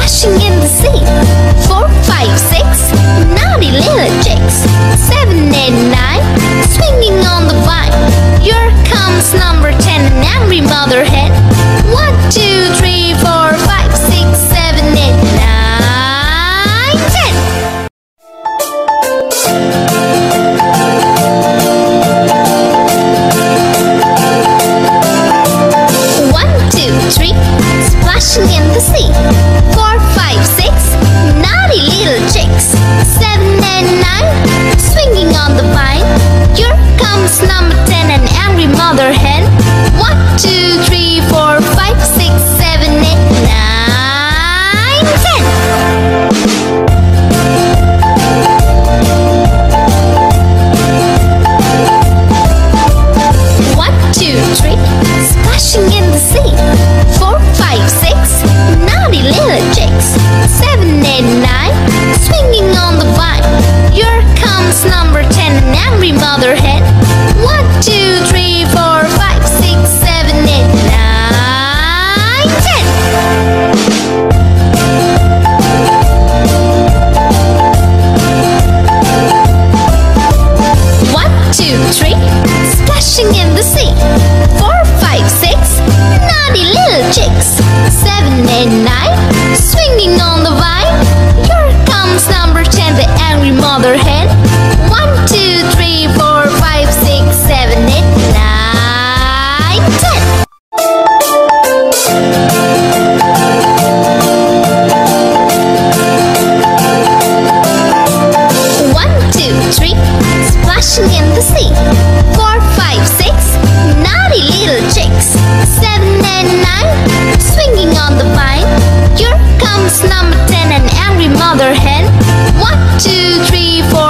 splashing in the sea. 4, 5, 6, naughty little chicks. 7, 8, 9, swinging on the vine. Here comes number 10, an angry mother hen. 1, 2, 3, 4, 5, 6, 7, 8, 9, 10. 1, 2, 3, splashing in the sea. 4, 5, 6, naughty little chicks. 7, 8, 9, swinging on the vine. Here comes number 10, an angry mother hen. 1, 2, 3, 4, 5, 6, 7, 8, 9, 10. 1, 2, 3, splashing in the sea. 4, 5, 6, naughty little chicks. 7, 8, 9, swinging on the vine. Here comes number 10, an angry mother hen. 1, 2, 3, 4, 5, 6, 7, 8, 9, 10. 1, 2, 3, splashing in the sea. 4, 5, 6, naughty little chicks. 7, 8, 9, swinging on the vine. Here comes number 10, the angry mother hen. 1, 2, 3, 4, 5, 6, 7, 8, 9, 10. 1, 2, 3, splashing in the sea. 4, 5, 6, naughty little chicks. 7, 8, 9, swinging on the vine. Here comes number 10, an angry mother hen. 1, 2, 3, 4,